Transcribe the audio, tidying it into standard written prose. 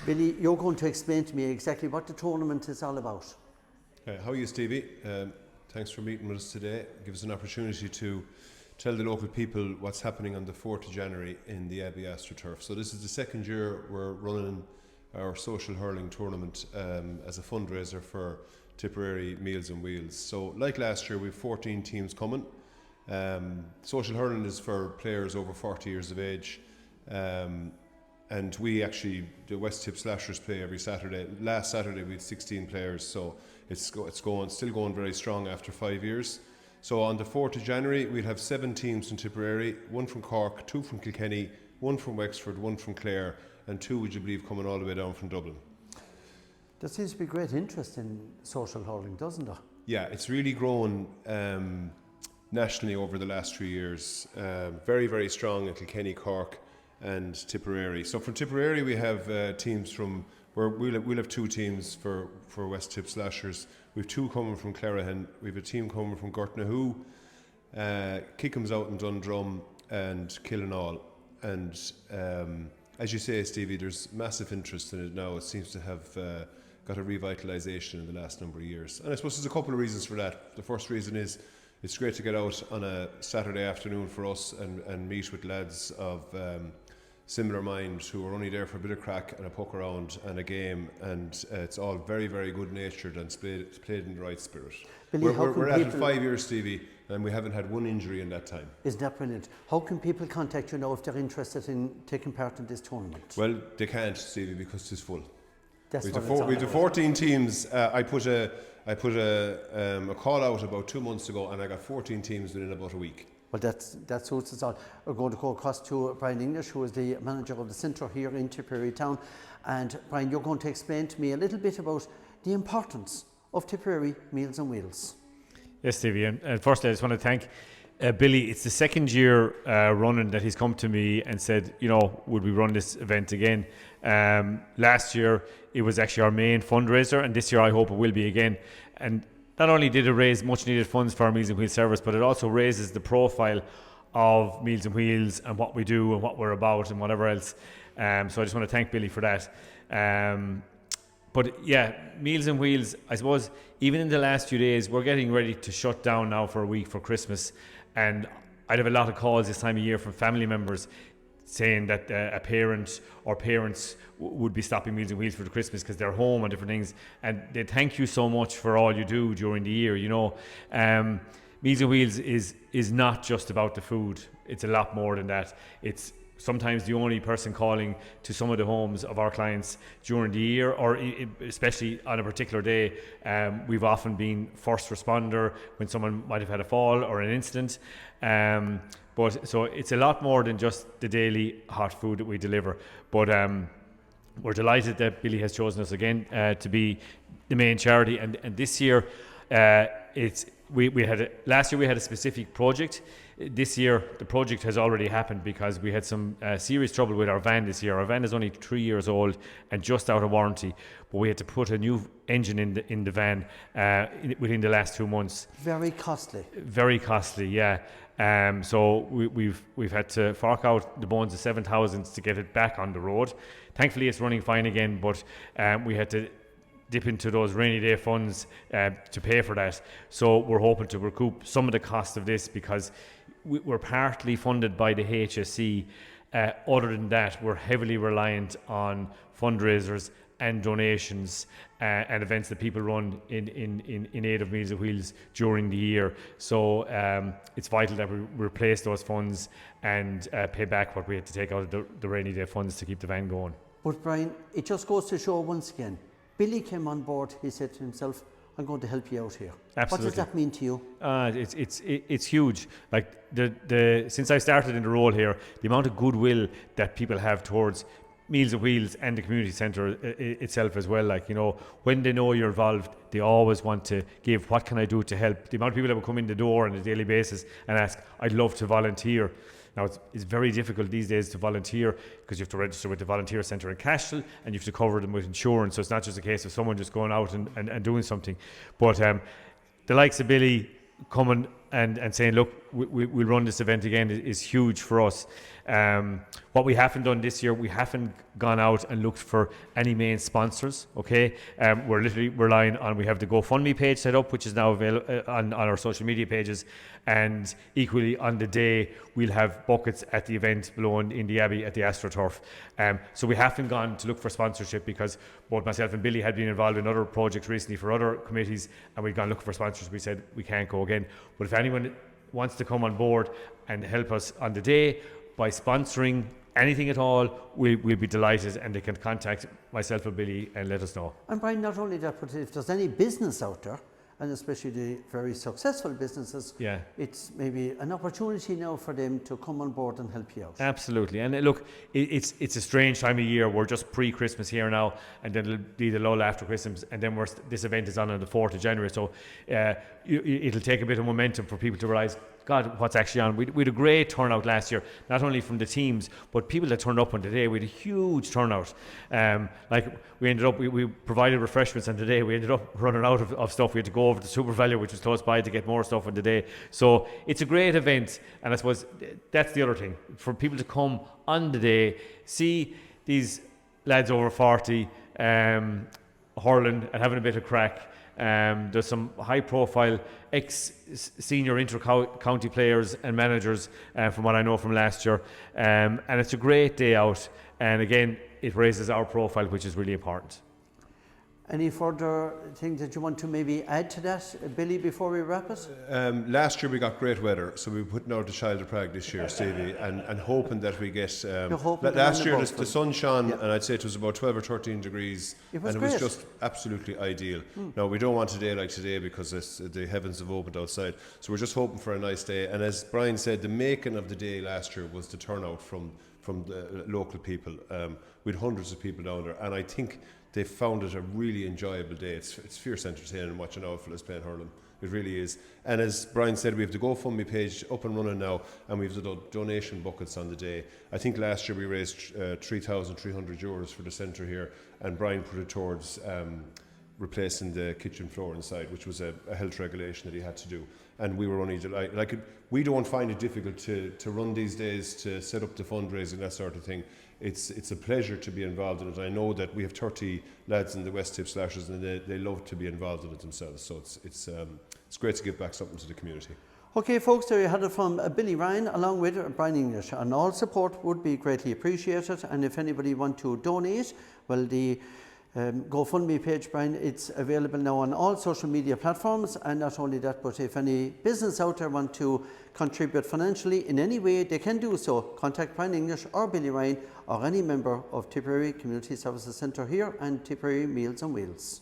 Billy, you're going to explain to me exactly what the tournament is all about. How are you, Stevie? Thanks for meeting with us today. Give us an opportunity to tell the local people what's happening on the 4th of January in the Abbey AstroTurf. So this is the second year we're running our social hurling tournament as a fundraiser for Tipperary Meals and Wheels. So like last year, we have 14 teams coming. Social hurling is for players over 40 years of age. And we actually, the West Tip Slashers play every Saturday. Last Saturday we had 16 players, so it's still going very strong after 5 years. So on the 4th of January we'll have 7 teams from Tipperary, 1 from Cork, 2 from Kilkenny, 1 from Wexford, 1 from Clare, and 2, would you believe, coming all the way down from Dublin. There seems to be great interest in social hurling, doesn't there? Yeah, it's really grown nationally over the last 3 years. Very, very strong in Kilkenny, Cork and Tipperary. So from Tipperary we have teams from where we'll have 2 teams for West Tip Slashers. We have 2 coming from Clarahan. We have a team coming from Gortnahu, Kickham's out in Dundrum, and Killinall. And as you say, Stevie, there's massive interest in it now. It seems to have got a revitalisation in the last number of years. And I suppose there's a couple of reasons for that. The first reason is it's great to get out on a Saturday afternoon for us and meet with lads of similar mind who are only there for a bit of crack and a poke around and a game, and it's all very, very good natured and played in the right spirit. Billy, we're at it 5 years, Stevie, and we haven't had one injury in that time. Isn't that brilliant? How can people contact you now if they're interested in taking part in this tournament? Well, they can't, Stevie, because it's full. That's With the 14 teams, I put a call out about 2 months ago, and I got 14 teams within about a week. Well, that suits us all. We're going to go across to Brian English, who is the manager of the centre here in Tipperary Town. And Brian, you're going to explain to me a little bit about the importance of Tipperary Meals and Wheels. Yes, Stevie. And firstly, I just want to thank Billy. It's the second year running that he's come to me and said, would we run this event again? Last year, it was actually our main fundraiser, and this year I hope it will be again. And not only did it raise much needed funds for our Meals and Wheels service, but it also raises the profile of Meals and Wheels and what we do and what we're about and whatever else. So I just want to thank Billy for that. But yeah, Meals and Wheels, I suppose, even in the last few days, we're getting ready to shut down now for a week for Christmas. And I'd have a lot of calls this time of year from family members saying that a parent or parents would be stopping Meals and Wheels for the Christmas because they're home and different things, and they thank you so much for all you do during the year. Meals and Wheels is not just about the food. It's a lot more than that. It's sometimes the only person calling to some of the homes of our clients during the year, or especially on a particular day. We've often been first responder when someone might have had a fall or an incident. But so it's a lot more than just the daily hot food that we deliver. But we're delighted that Billy has chosen us again to be the main charity. And this year, last year we had a specific project. This year, the project has already happened because we had some serious trouble with our van this year. Our van is only 3 years old and just out of warranty, but we had to put a new engine in the van within the last 2 months. Very costly. Very costly, yeah. So we've had to fork out the bones of 7,000 to get it back on the road. Thankfully, it's running fine again, but we had to dip into those rainy day funds to pay for that. So we're hoping to recoup some of the cost of this because we're partly funded by the HSE. Other than that, we're heavily reliant on fundraisers and donations and events that people run in aid of Meals and Wheels during the year. So it's vital that we replace those funds and pay back what we had to take out of the rainy day funds to keep the van going. But Brian, it just goes to show once again, Billy came on board, he said to himself, I'm going to help you out here. Absolutely. What does that mean to you? It's huge. Like since I started in the role here, the amount of goodwill that people have towards Meals and Wheels and the community centre itself as well. When they know you're involved, they always want to give, what can I do to help? The amount of people that will come in the door on a daily basis and ask, I'd love to volunteer. Now, it's very difficult these days to volunteer because you have to register with the volunteer centre in Cashel and you have to cover them with insurance. So it's not just a case of someone just going out and doing something. But the likes of Billy coming and saying, look, we'll run this event again is huge for us. What we haven't done this year, we haven't gone out and looked for any main sponsors, okay? We're literally relying on, we have the GoFundMe page set up, which is now available on our social media pages, and equally on the day, we'll have buckets at the event below in the Abbey at the AstroTurf. So we haven't gone to look for sponsorship because both myself and Billy had been involved in other projects recently for other committees, and we'd gone looking for sponsors. We said we can't go again. But if anyone wants to come on board and help us on the day by sponsoring anything at all, we'll be delighted, and they can contact myself or Billy and let us know. And Brian, not only that, but if there's any business out there, and especially the very successful businesses, it's maybe an opportunity now for them to come on board and help you out. Absolutely. And look, it's a strange time of year. We're just pre-Christmas here now, and then it'll be the lull after Christmas, and then this event is on the 4th of January. So it'll take a bit of momentum for people to realise, God, what's actually on. We had a great turnout last year, not only from the teams, but people that turned up on the day. We had a huge turnout. Like we ended up, we provided refreshments on the day. We ended up running out of stuff. We had to go over to Super Value, which was close by, to get more stuff on the day. So it's a great event, and I suppose that's the other thing, for people to come on the day, see these lads over 40 hurling and having a bit of crack. There's some high-profile ex-senior inter-county players and managers from what I know from last year, and it's a great day out, and again it raises our profile, which is really important. Any further things that you want to maybe add to that, Billy, before we wrap it? Last year we got great weather, so we're putting out the Child of Prague this year, Stevie, and hoping that we get... last year the sun shone, and I'd say it was about 12 or 13 degrees, and it was just absolutely ideal. Now, we don't want a day like today because the heavens have opened outside, so we're just hoping for a nice day. And as Brian said, the making of the day last year was the turnout from the local people. We had hundreds of people down there, and I think they found it a really enjoyable day. It's fierce entertaining watching our fellas playing hurling. It really is. And as Brian said, we have the GoFundMe page up and running now, and we have the donation buckets on the day. I think last year we raised €3,300 for the centre here, and Brian put it towards replacing the kitchen floor inside, which was a health regulation that he had to do. And we were only delighted. We don't find it difficult to run these days, to set up the fundraising, that sort of thing. It's a pleasure to be involved in it. I know that we have 30 lads in the West Tip Slashers, and they love to be involved in it themselves. So it's great to give back something to the community. Okay, folks, there you had it from Billy Ryan along with Brian English, and all support would be greatly appreciated. And if anybody want to donate, well, the GoFundMe page, Brian, it's available now on all social media platforms. And not only that, but if any business out there want to contribute financially in any way, they can do so. Contact Brian English or Billy Ryan or any member of Tipperary Community Services Centre here and Tipperary Meals on Wheels.